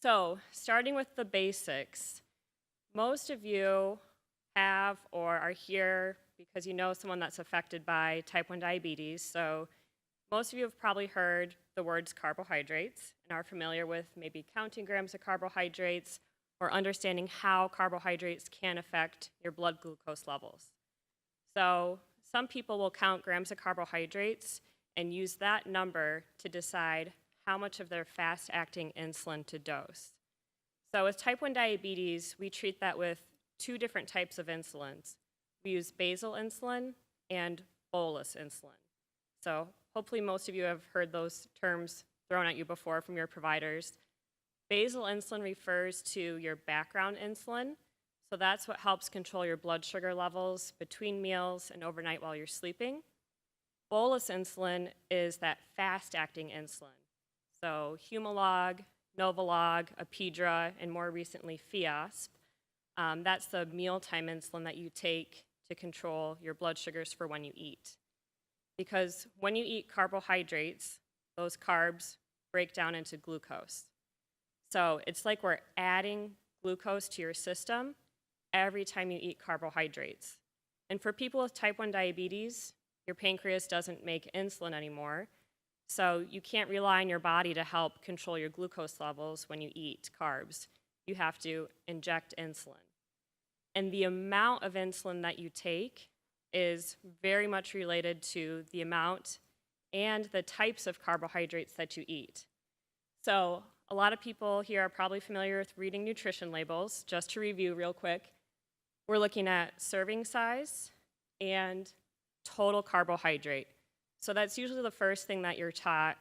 So, starting with the basics, most of you have or are here because you know someone that's affected by type 1 diabetes. So, most of you have probably heard the words carbohydrates and are familiar with maybe counting grams of carbohydrates or understanding how carbohydrates can affect your blood glucose levels. So, some people will count grams of carbohydrates and use that number to decide how much of their fast-acting insulin to dose. So with type 1 diabetes, we treat that with two different types of insulins. We use basal insulin and bolus insulin. So hopefully most of you have heard those terms thrown at you before from your providers. Basal insulin refers to your background insulin. So that's what helps control your blood sugar levels between meals and overnight while you're sleeping. Bolus insulin is that fast-acting insulin. So Humalog, Novolog, Apidra, and more recently Fiasp. That's the mealtime insulin that you take to control your blood sugars for when you eat. Because when you eat carbohydrates, those carbs break down into glucose. So it's like we're adding glucose to your system every time you eat carbohydrates. And for people with type 1 diabetes, your pancreas doesn't make insulin anymore. So you can't rely on your body to help control your glucose levels when you eat carbs. You have to inject insulin. And the amount of insulin that you take is very much related to the amount and the types of carbohydrates that you eat. So a lot of people here are probably familiar with reading nutrition labels. Just to review real quick, we're looking at serving size and total carbohydrate. So that's usually the first thing that you're taught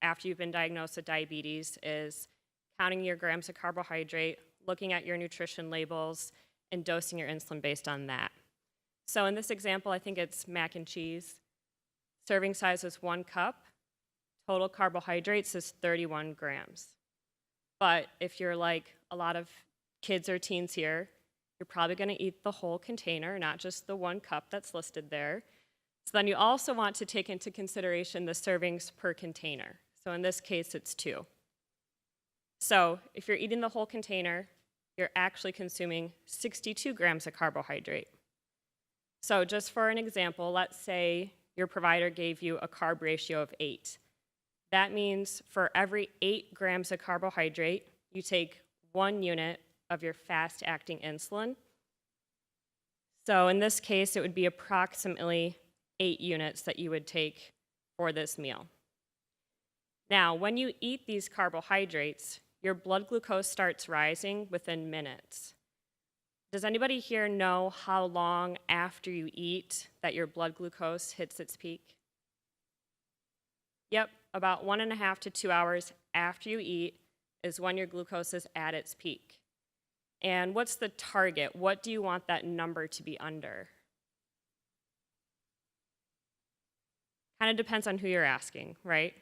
after you've been diagnosed with diabetes is counting your grams of carbohydrate, looking at your nutrition labels, and dosing your insulin based on that. So in this example, I think it's mac and cheese. Serving size is 1 cup. Total carbohydrates is 31 grams. But if you're like a lot of kids or teens here, you're probably going to eat the whole container, not just the 1 cup that's listed there. So then you also want to take into consideration the servings per container. So in this case, it's 2. So if you're eating the whole container, you're actually consuming 62 grams of carbohydrate. So just for an example, let's say your provider gave you a carb ratio of 8. That means for every 8 grams of carbohydrate, you take 1 unit of your fast-acting insulin. So in this case, it would be approximately 8 units that you would take for this meal. Now, when you eat these carbohydrates, your blood glucose starts rising within minutes. Does anybody here know how long after you eat that your blood glucose hits its peak? Yep, about 1.5 to 2 hours after you eat is when your glucose is at its peak. And what's the target? What do you want that number to be under? Kind of depends on who you're asking, right?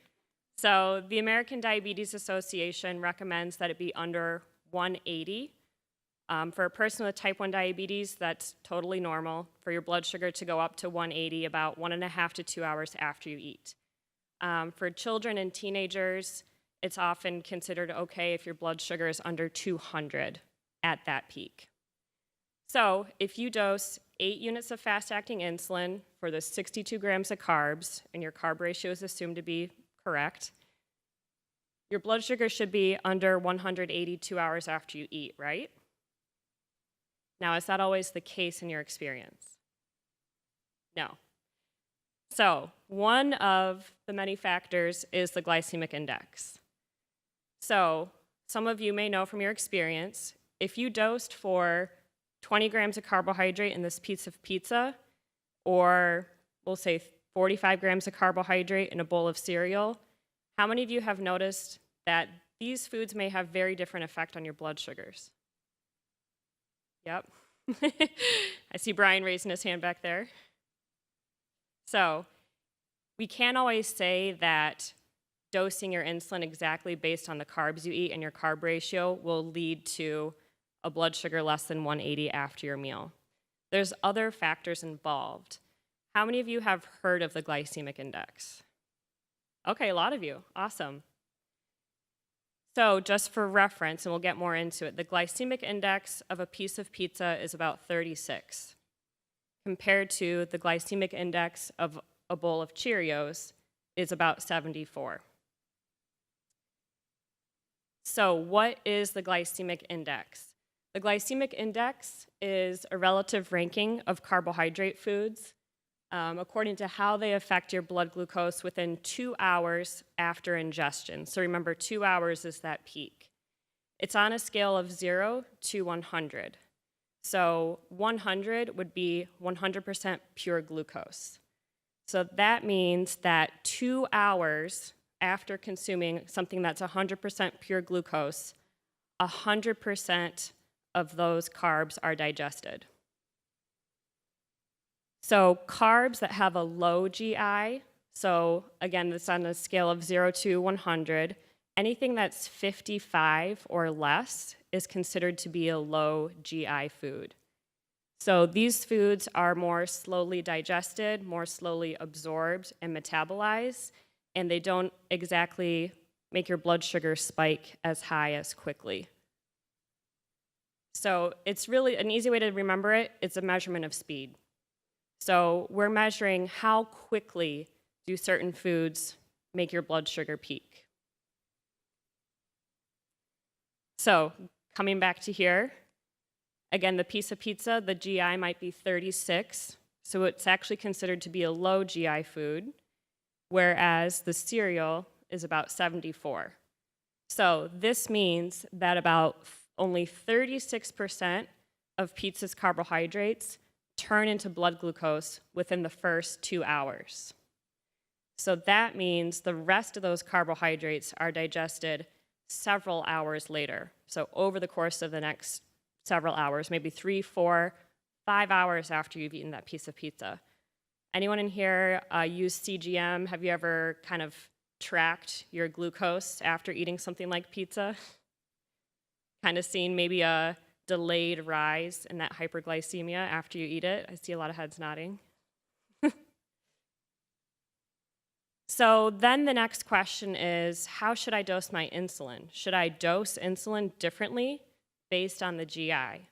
So the American Diabetes Association recommends that it be under 180. For a person with type 1 diabetes, that's totally normal for your blood sugar to go up to 180 about 1.5 to 2 hours after you eat. For children and teenagers, it's often considered okay if your blood sugar is under 200 at that peak. So if you dose 8 units of fast-acting insulin for the 62 grams of carbs, and your carb ratio is assumed to be correct, your blood sugar should be under 180 2 hours after you eat, right? Now, is that always the case in your experience? No. So one of the many factors is the glycemic index. So some of you may know from your experience, if you dosed for 20 grams of carbohydrate in this piece of pizza, or we'll say 45 grams of carbohydrate in a bowl of cereal, how many of you have noticed that these foods may have very different effect on your blood sugars? Yep. I see Brian raising his hand back there. So we can't always say that dosing your insulin exactly based on the carbs you eat and your carb ratio will lead to a blood sugar less than 180 after your meal. There's other factors involved. How many of you have heard of the glycemic index? Okay, a lot of you. Awesome. So just for reference, and we'll get more into it, the glycemic index of a piece of pizza is about 36, compared to the glycemic index of a bowl of Cheerios is about 74. So what is the glycemic index? The glycemic index is a relative ranking of carbohydrate foods according to how they affect your blood glucose within 2 hours after ingestion. So remember, 2 hours is that peak. It's on a scale of 0 to 100. So 100 would be 100% pure glucose. So that means that 2 hours after consuming something that's 100% pure glucose, 100% of those carbs are digested. So carbs that have a low GI, so again, this is on a scale of 0 to 100, anything that's 55 or less is considered to be a low GI food. So these foods are more slowly digested, more slowly absorbed and metabolized, and they don't exactly make your blood sugar spike as high as quickly. So it's really an easy way to remember it. It's a measurement of speed. So we're measuring how quickly do certain foods make your blood sugar peak. So coming back to here, again, the piece of pizza, the GI might be 36, so it's actually considered to be a low GI food, whereas the cereal is about 74. So this means that about only 36% of pizza's carbohydrates turn into blood glucose within the first 2 hours. So that means the rest of those carbohydrates are digested several hours later. So over the course of the next several hours, maybe 3, 4, 5 hours after you've eaten that piece of pizza. Anyone in here use CGM? Have you ever kind of tracked your glucose after eating something like pizza? Kind of seen maybe a delayed rise in that hyperglycemia after you eat it? I see a lot of heads nodding. So then the next question is, how should I dose my insulin? Should I dose insulin differently based on the GI?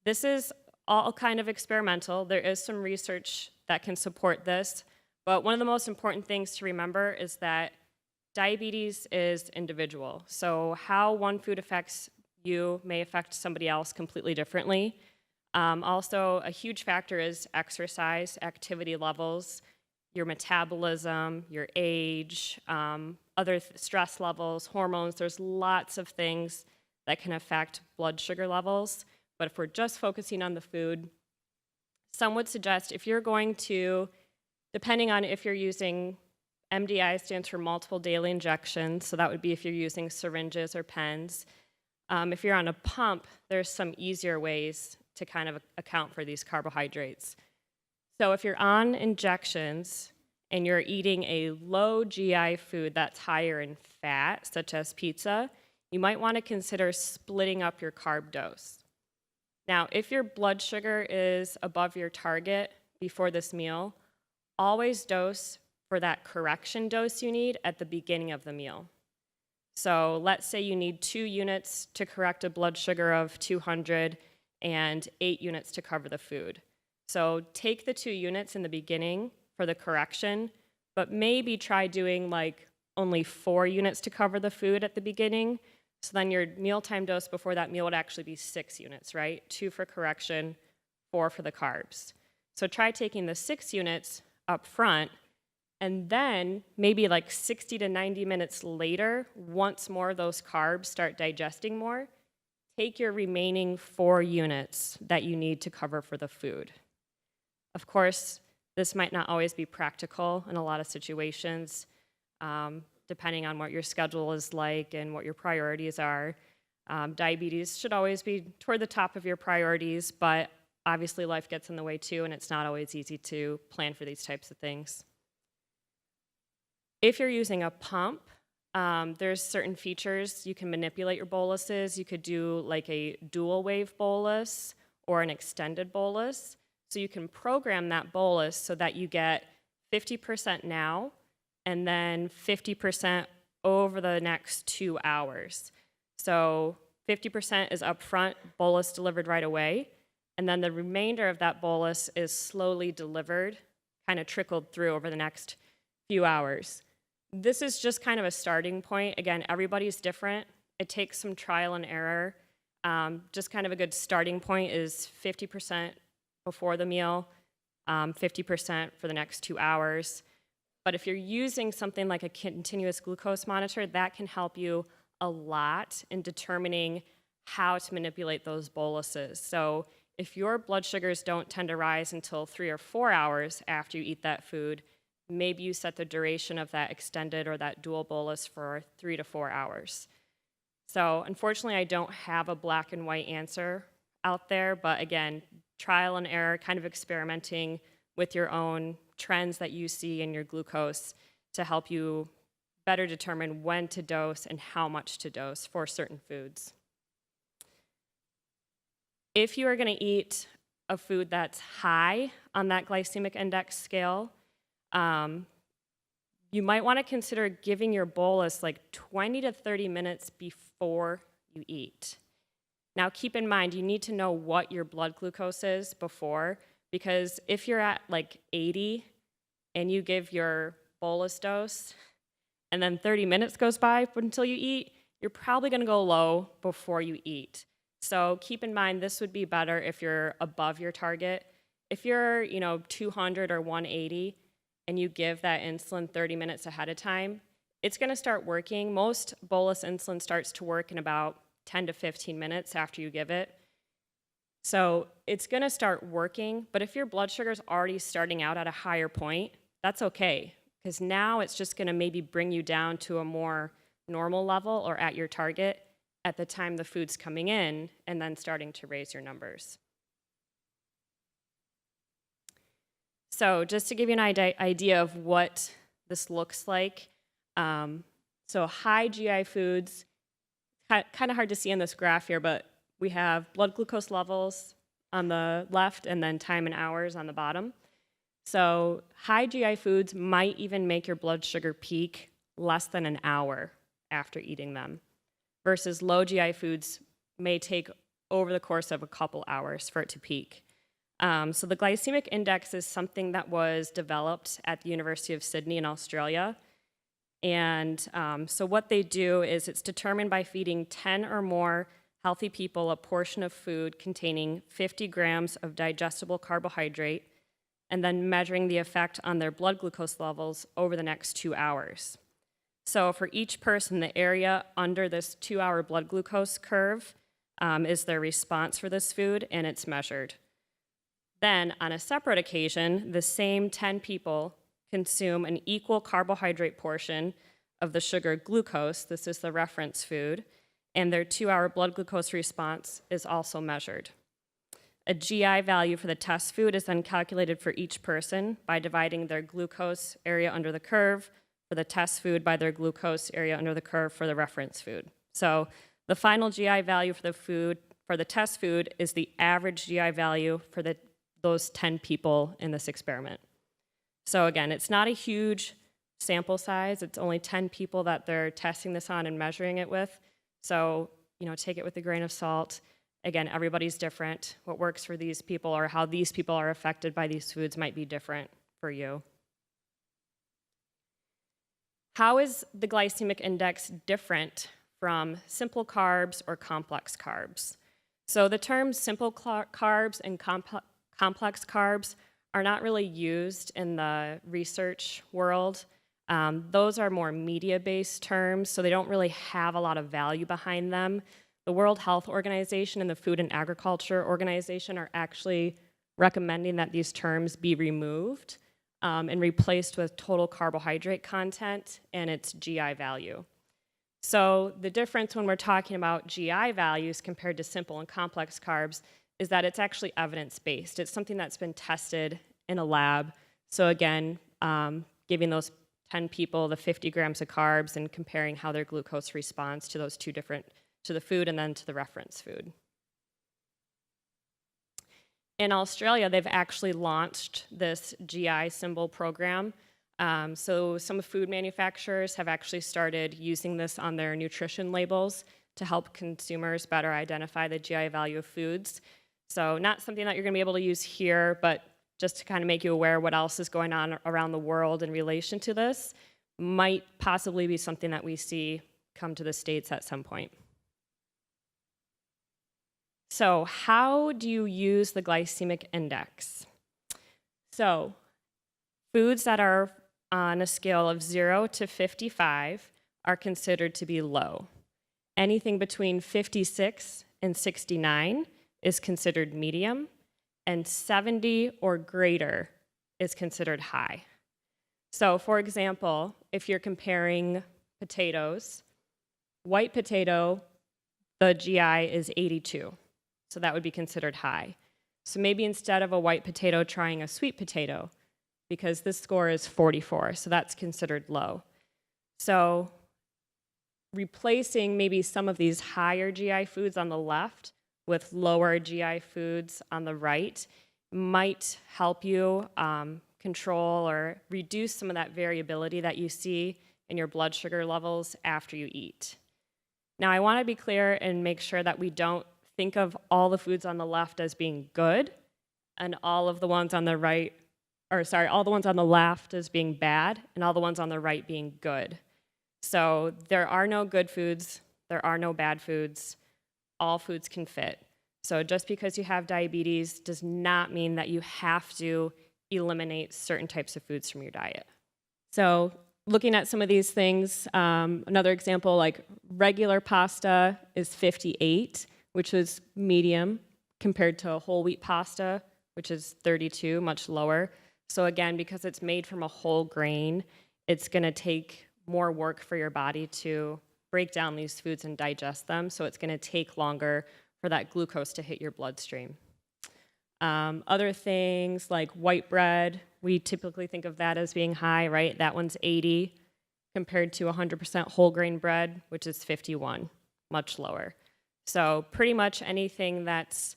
This is all kind of experimental. There is some research that can support this, but one of the most important things to remember is that diabetes is individual. So how one food affects you may affect somebody else completely differently. Also, a huge factor is exercise, activity levels, your metabolism, your age, other stress levels, hormones. There's lots of things that can affect blood sugar levels. But if we're just focusing on the food, some would suggest if you're going to, depending on if you're using, MDI stands for multiple daily injections, so that would be if you're using syringes or pens. If you're on a pump, there's some easier ways to kind of account for these carbohydrates. So if you're on injections and you're eating a low GI food that's higher in fat, such as pizza, you might want to consider splitting up your carb dose. Now, if your blood sugar is above your target before this meal, always dose for that correction dose you need at the beginning of the meal. So let's say you need 2 units to correct a blood sugar of 200 and 8 units to cover the food. So take the 2 units in the beginning for the correction, but maybe try doing like only 4 units to cover the food at the beginning. So then your mealtime dose before that meal would actually be 6 units, right? 2 for correction, 4 for the carbs. So try taking the 6 units up front, and then maybe like 60 to 90 minutes later, once more of those carbs start digesting more, take your remaining 4 units that you need to cover for the food. Of course, this might not always be practical in a lot of situations, depending on what your schedule is like and what your priorities are. Diabetes should always be toward the top of your priorities, but obviously life gets in the way too, and it's not always easy to plan for these types of things. If you're using a pump, there's certain features. You can manipulate your boluses. You could do like a dual wave bolus or an extended bolus. So you can program that bolus so that you get 50% now and then 50% over the next 2 hours. So 50% is upfront, bolus delivered right away, and then the remainder of that bolus is slowly delivered, kind of trickled through over the next few hours. This is just kind of a starting point. Again, everybody's different. It takes some trial and error. Just kind of a good starting point is 50% before the meal, 50% for the next 2 hours. But if you're using something like a continuous glucose monitor, that can help you a lot in determining how to manipulate those boluses. So if your blood sugars don't tend to rise until 3 or 4 hours after you eat that food, maybe you set the duration of that extended or that dual bolus for 3 to 4 hours. So unfortunately, I don't have a black and white answer out there, but again, trial and error, kind of experimenting with your own trends that you see in your glucose to help you better determine when to dose and how much to dose for certain foods. If you are going to eat a food that's high on that glycemic index scale, you might want to consider giving your bolus like 20 to 30 minutes before you eat. Now keep in mind, you need to know what your blood glucose is before, because if you're at like 80 and you give your bolus dose and then 30 minutes goes by until you eat, you're probably going to go low before you eat. So keep in mind, this would be better if you're above your target. If you're 200 or 180 and you give that insulin 30 minutes ahead of time, it's going to start working. Most bolus insulin starts to work in about 10 to 15 minutes after you give it. So it's going to start working, but if your blood sugar is already starting out at a higher point, that's okay, because now it's just going to maybe bring you down to a more normal level or at your target at the time the food's coming in, and then starting to raise your numbers. So just to give you an idea of what this looks like, so high GI foods, kind of hard to see in this graph here, but we have blood glucose levels on the left and then time in hours on the bottom. So high GI foods might even make your blood sugar peak less than an hour after eating them, versus low GI foods may take over the course of a couple hours for it to peak. So the glycemic index is something that was developed at the University of Sydney in Australia. And so what they do is it's determined by feeding 10 or more healthy people a portion of food containing 50 grams of digestible carbohydrate, and then measuring the effect on their blood glucose levels over the next 2 hours. So for each person, the area under this 2-hour blood glucose curve is their response for this food, and it's measured. Then, on a separate occasion, the same 10 people consume an equal carbohydrate portion of the sugar glucose, this is the reference food, and their 2-hour blood glucose response is also measured. A GI value for the test food is then calculated for each person by dividing their glucose area under the curve for the test food by their glucose area under the curve for the reference food. So the final GI value for the food, for the test food, is the average GI value for those 10 people in this experiment. So again, it's not a huge sample size. It's only 10 people that they're testing this on and measuring it with. So, take it with a grain of salt. Again, everybody's different. What works for these people or how these people are affected by these foods might be different for you. How is the glycemic index different from simple carbs or complex carbs? So the terms simple carbs and complex carbs are not really used in the research world. Those are more media-based terms, so they don't really have a lot of value behind them. The World Health Organization and the Food and Agriculture Organization are actually recommending that these terms be removed and replaced with total carbohydrate content and its GI value. So the difference when we're talking about GI values compared to simple and complex carbs is that it's actually evidence-based. It's something that's been tested in a lab. So again, giving those 10 people the 50 grams of carbs and comparing how their glucose responds to those two different, to the food and then to the reference food. In Australia, they've actually launched this GI symbol program So some food manufacturers have actually started using this on their nutrition labels to help consumers better identify the GI value of foods. So not something that you're going to be able to use here, but just to kind of make you aware what else is going on around the world in relation to this, might possibly be something that we see come to the States at some point. So how do you use the glycemic index? So foods that are on a scale of 0 to 55 are considered to be low. Anything between 56 and 69 is considered medium, and 70 or greater is considered high. So for example, if you're comparing potatoes, white potato, the GI is 82. So that would be considered high. So maybe instead of a white potato, trying a sweet potato, because this score is 44, so that's considered low. So replacing maybe some of these higher GI foods on the left with lower GI foods on the right might help you control or reduce some of that variability that you see in your blood sugar levels after you eat. Now, I want to be clear and make sure that we don't think of all the foods on the left as being good and all of the ones on the right, or sorry, all the ones on the left as being bad and all the ones on the right being good. So there are no good foods, there are no bad foods, all foods can fit. So just because you have diabetes does not mean that you have to eliminate certain types of foods from your diet. So looking at some of these things, another example, like regular pasta is 58, which is medium, compared to whole wheat pasta, which is 32, much lower. So again, because it's made from a whole grain, it's gonna take more work for your body to break down these foods and digest them, so it's gonna take longer for that glucose to hit your bloodstream. Other things like white bread, we typically think of that as being high, right? That one's 80 compared to 100% whole grain bread, which is 51, much lower. So pretty much anything that's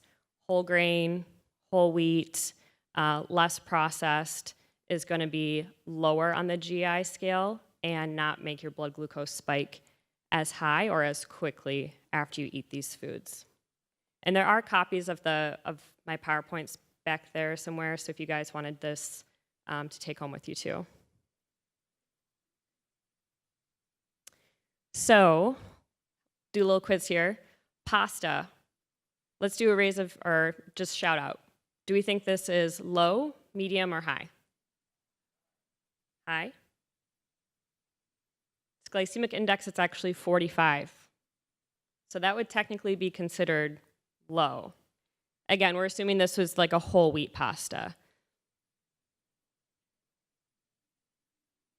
whole grain, whole wheat, less processed is gonna be lower on the GI scale and not make your blood glucose spike as high or as quickly after you eat these foods. And there are copies of my PowerPoints back there somewhere, so if you guys wanted this to take home with you too. So, do a little quiz here. Pasta. Let's do a raise of, or just shout out. Do we think this is low, medium, or high? High. Its glycemic index, it's actually 45. So that would technically be considered low. Again, we're assuming this was like a whole wheat pasta.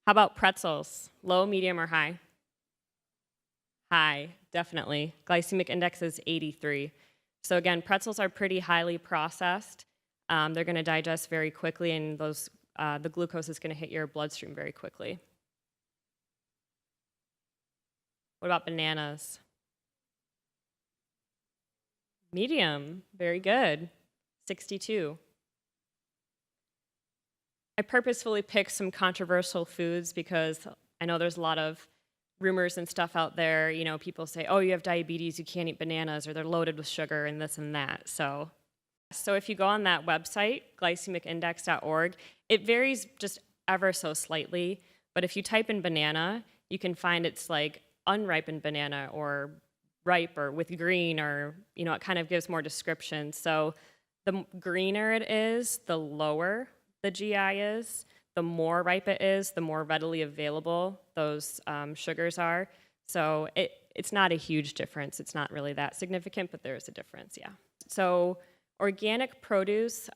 How about pretzels? Low, medium, or high? High, definitely. Glycemic index is 83. So again, pretzels are pretty highly processed. They're going to digest very quickly, and the glucose is going to hit your bloodstream very quickly. What about bananas? Medium, very good, 62. I purposefully picked some controversial foods because I know there's a lot of rumors and stuff out there. You know, people say, oh, you have diabetes, you can't eat bananas, or they're loaded with sugar and this and that. So if you go on that website, glycemicindex.org, it varies just ever so slightly. But if you type in banana, you can find it's like unripened banana or ripe or with green, or, you know, it kind of gives more description. So the greener it is, the lower the GI is. The more ripe it is, the more readily available those sugars are. So it's not a huge difference. It's not really that significant, but there is a difference, yeah. So organic produce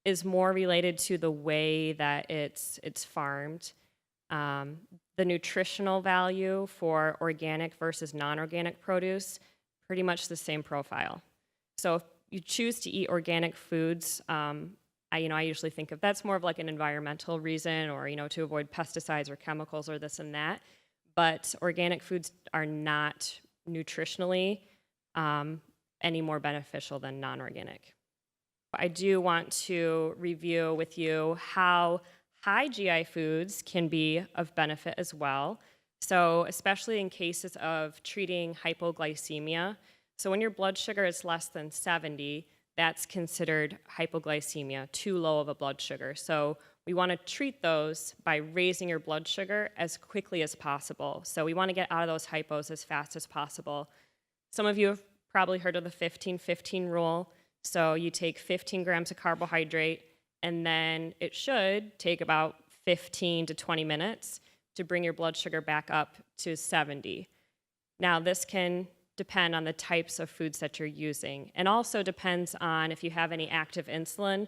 is more related to the way that it's farmed. The nutritional value for organic versus non-organic produce, pretty much the same profile. So if you choose to eat organic foods, I usually think of that's more of like an environmental reason, or, you know, to avoid pesticides or chemicals or this and that. But organic foods are not nutritionally any more beneficial than non-organic. I do want to review with you how high GI foods can be of benefit as well. So especially in cases of treating hypoglycemia. So when your blood sugar is less than 70, that's considered hypoglycemia, too low of a blood sugar. So we want to treat those by raising your blood sugar as quickly as possible. So we want to get out of those hypos as fast as possible. Some of you have probably heard of the 15-15 rule. So you take 15 grams of carbohydrate, and then it should take about 15 to 20 minutes to bring your blood sugar back up to 70. Now, this can depend on the types of foods that you're using, and also depends on if you have any active insulin,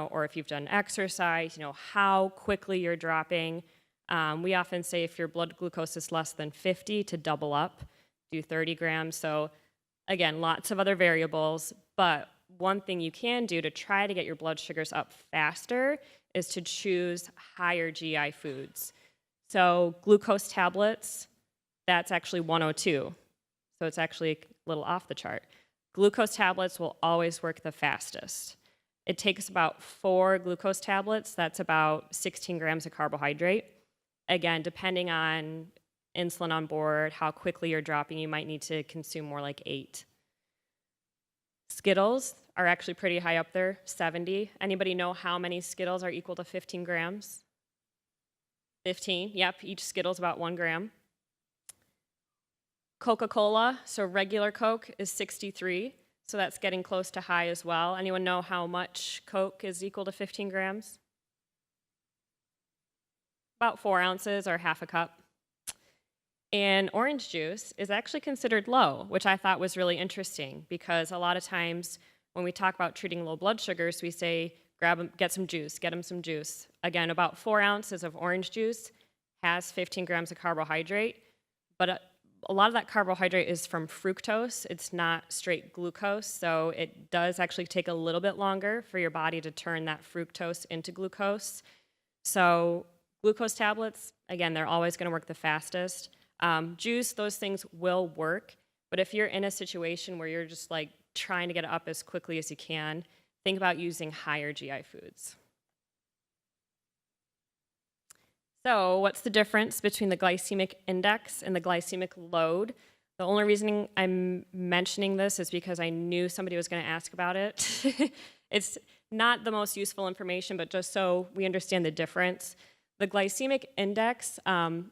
or if you've done exercise, how quickly you're dropping. We often say if your blood glucose is less than 50 to double up, do 30 grams. So again, lots of other variables, but one thing you can do to try to get your blood sugars up faster is to choose higher GI foods. So glucose tablets, that's actually 102. So it's actually a little off the chart. Glucose tablets will always work the fastest. It takes about 4 glucose tablets. That's about 16 grams of carbohydrate. Again, depending on insulin on board, how quickly you're dropping, you might need to consume more like 8. Skittles are actually pretty high up there, 70. Anybody know how many Skittles are equal to 15 grams? 15, yep, each Skittle's about 1 gram. Coca-Cola, so regular Coke is 63, so that's getting close to high as well. Anyone know how much Coke is equal to 15 grams? About 4 ounces or half a cup. And orange juice is actually considered low, which I thought was really interesting because a lot of times when we talk about treating low blood sugars, we say, get some juice, get them some juice. Again, about 4 ounces of orange juice has 15 grams of carbohydrate, but a lot of that carbohydrate is from fructose. It's not straight glucose, so it does actually take a little bit longer for your body to turn that fructose into glucose. So glucose tablets, again, they're always going to work the fastest. Juice, those things will work, but if you're in a situation where you're just like trying to get it up as quickly as you can, think about using higher GI foods. So what's the difference between the glycemic index and the glycemic load? The only reason I'm mentioning this is because I knew somebody was going to ask about it. It's not the most useful information, but just so we understand the difference. The glycemic index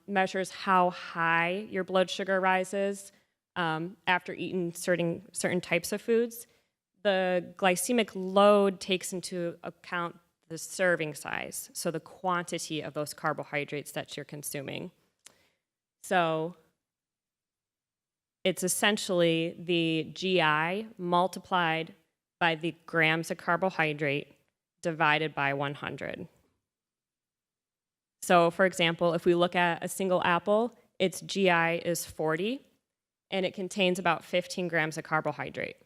measures how high your blood sugar rises after eating certain types of foods. The glycemic load takes into account the serving size, so the quantity of those carbohydrates that you're consuming. So it's essentially the GI multiplied by the grams of carbohydrate divided by 100. So for example, if we look at a single apple, its GI is 40, and it contains about 15 grams of carbohydrate.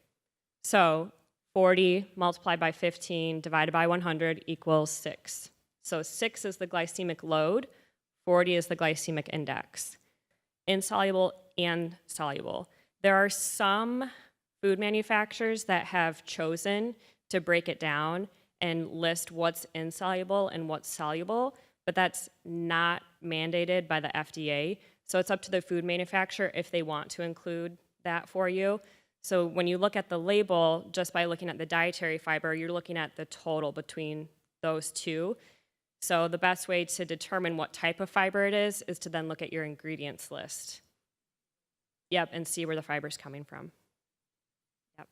So 40 multiplied by 15 divided by 100 equals 6. So 6 is the glycemic load, 40 is the glycemic index. Insoluble and soluble. There are some food manufacturers that have chosen to break it down and list what's insoluble and what's soluble, but that's not mandated by the FDA. So it's up to the food manufacturer if they want to include that for you. So when you look at the label, just by looking at the dietary fiber, you're looking at the total between those two. So the best way to determine what type of fiber it is to then look at your ingredients list. Yep, and see where the fiber's coming from. Yep.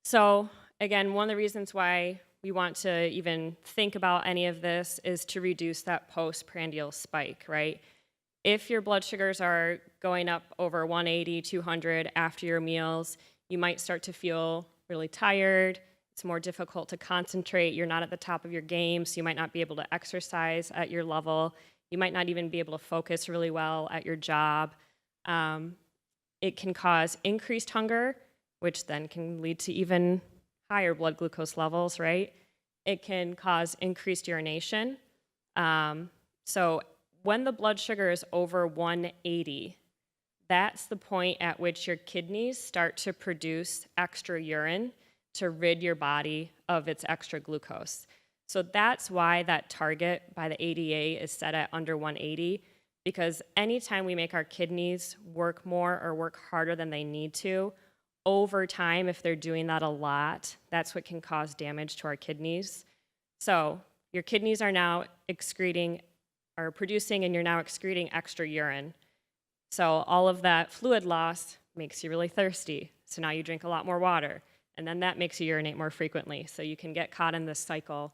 So again, one of the reasons why we want to even think about any of this is to reduce that postprandial spike, right? If your blood sugars are going up over 180, 200 after your meals, you might start to feel really tired. It's more difficult to concentrate. You're not at the top of your game, so you might not be able to exercise at your level. You might not even be able to focus really well at your job. It can cause increased hunger, which then can lead to even higher blood glucose levels, right? It can cause increased urination. So when the blood sugar is over 180, that's the point at which your kidneys start to produce extra urine to rid your body of its extra glucose. So that's why that target by the ADA is set at under 180, because anytime we make our kidneys work more or work harder than they need to, over time, if they're doing that a lot, that's what can cause damage to our kidneys. So your kidneys are now producing, and you're now excreting extra urine. So all of that fluid loss makes you really thirsty. So now you drink a lot more water, and then that makes you urinate more frequently. So you can get caught in this cycle.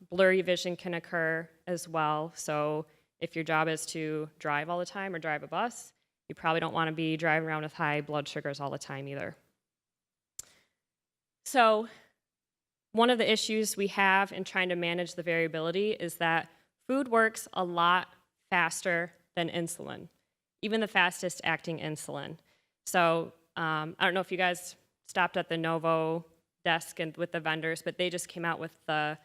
Blurry vision can occur as well. So if your job is to drive all the time or drive a bus, you probably don't want to be driving around with high blood sugars all the time either. So one of the issues we have in trying to manage the variability is that food works a lot faster than insulin, even the fastest acting insulin. So I don't know if you guys stopped at the Novo desk and with the vendors, but they just came out with the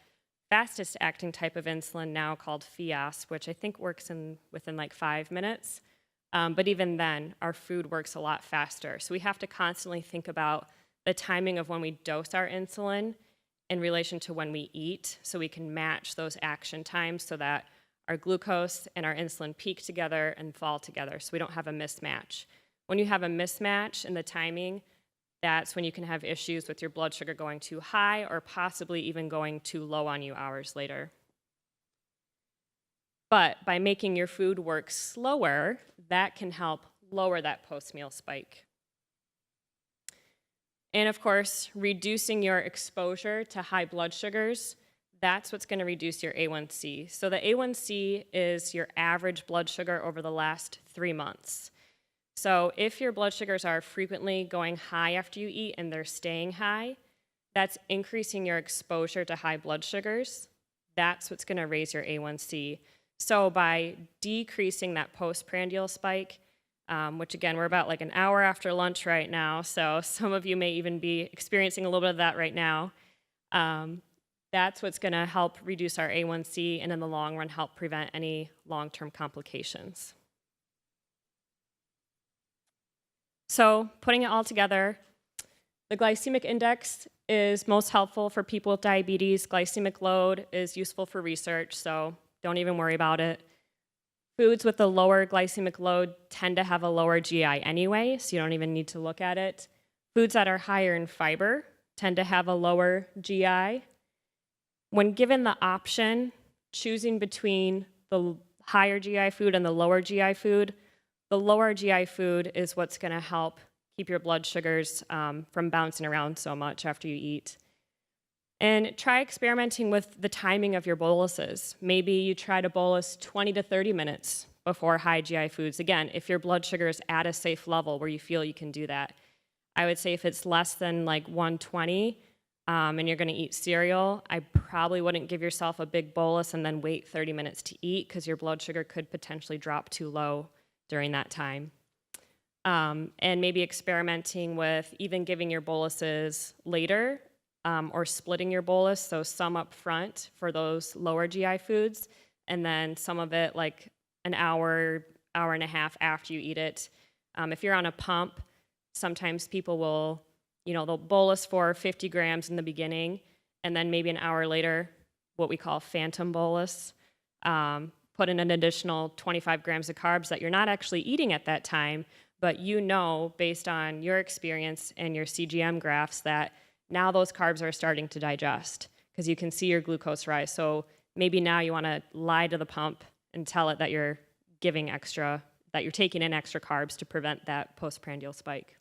fastest acting type of insulin now called Fias, which I think works within like 5 minutes. But even then, our food works a lot faster. So we have to constantly think about the timing of when we dose our insulin in relation to when we eat, so we can match those action times so that our glucose and our insulin peak together and fall together, so we don't have a mismatch. When you have a mismatch in the timing, that's when you can have issues with your blood sugar going too high or possibly even going too low on you hours later. But by making your food work slower, that can help lower that post-meal spike. And of course, reducing your exposure to high blood sugars, that's what's going to reduce your A1C. So the A1C is your average blood sugar over the last 3 months. So if your blood sugars are frequently going high after you eat and they're staying high, that's increasing your exposure to high blood sugars. That's what's going to raise your A1C. So by decreasing that postprandial spike, which again, we're about like an hour after lunch right now, so some of you may even be experiencing a little bit of that right now. That's what's going to help reduce our A1C and in the long run help prevent any long-term complications. So putting it all together, the glycemic index is most helpful for people with diabetes. Glycemic load is useful for research, so don't even worry about it. Foods with a lower glycemic load tend to have a lower GI anyway, so you don't even need to look at it. Foods that are higher in fiber tend to have a lower GI. When given the option, choosing between the higher GI food and the lower GI food, the lower GI food is what's going to help keep your blood sugars from bouncing around so much after you eat. And try experimenting with the timing of your boluses. Maybe you try to bolus 20 to 30 minutes before high GI foods. Again, if your blood sugar is at a safe level where you feel you can do that. I would say if it's less than like 120 and you're going to eat cereal, I probably wouldn't give yourself a big bolus and then wait 30 minutes to eat because your blood sugar could potentially drop too low during that time. And maybe experimenting with even giving your boluses later or splitting your bolus, so some up front for those lower GI foods, and then some of it like an hour, hour and a half after you eat it. If you're on a pump, sometimes people will, they'll bolus for 50 grams in the beginning, and then maybe an hour later, what we call phantom bolus, put in an additional 25 grams of carbs that you're not actually eating at that time, but based on your experience and your CGM graphs that now those carbs are starting to digest because you can see your glucose rise. So maybe now you want to lie to the pump and tell it that you're taking in extra carbs to prevent that postprandial spike.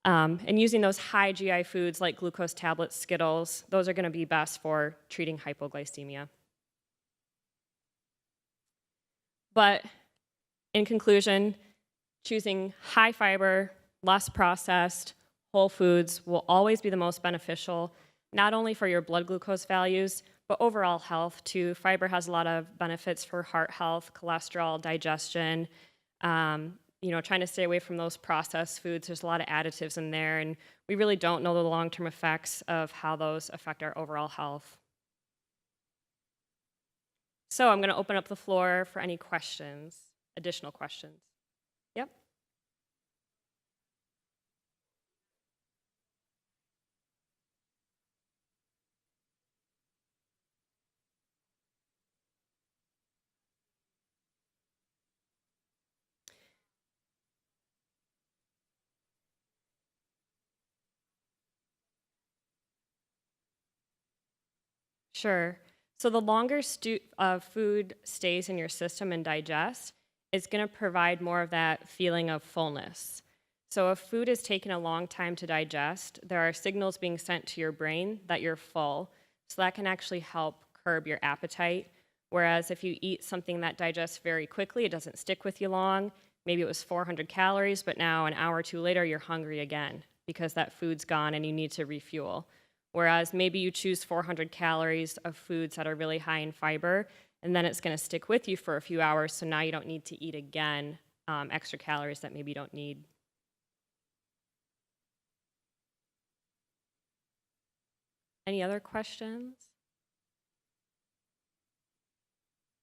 And using those high GI foods like glucose tablets, Skittles, those are going to be best for treating hypoglycemia. But in conclusion, choosing high fiber, less processed, whole foods will always be the most beneficial, not only for your blood glucose values, but overall health too. Fiber has a lot of benefits for heart health, cholesterol, digestion. Trying to stay away from those processed foods. There's a lot of additives in there, and we really don't know the long-term effects of how those affect our overall health. So I'm going to open up the floor for any questions, additional questions. Yep. Sure. So the longer food stays in your system and digests, it's going to provide more of that feeling of fullness. So if food is taking a long time to digest, there are signals being sent to your brain that you're full. So that can actually help curb your appetite. Whereas if you eat something that digests very quickly, it doesn't stick with you long. Maybe it was 400 calories, but now an hour or two later, you're hungry again because that food's gone and you need to refuel. Whereas maybe you choose 400 calories of foods that are really high in fiber, and then it's going to stick with you for a few hours, so now you don't need to eat again extra calories that maybe you don't need. Any other questions?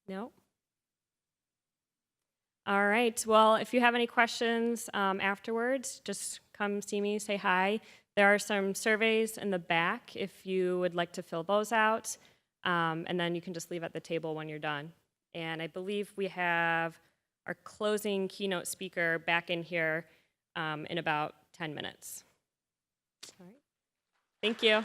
No? All right. Well, if you have any questions afterwards, just come see me, say hi. There are some surveys in the back if you would like to fill those out. And then you can just leave at the table when you're done. And I believe we have our closing keynote speaker back in here in about 10 minutes. All right. Thank you.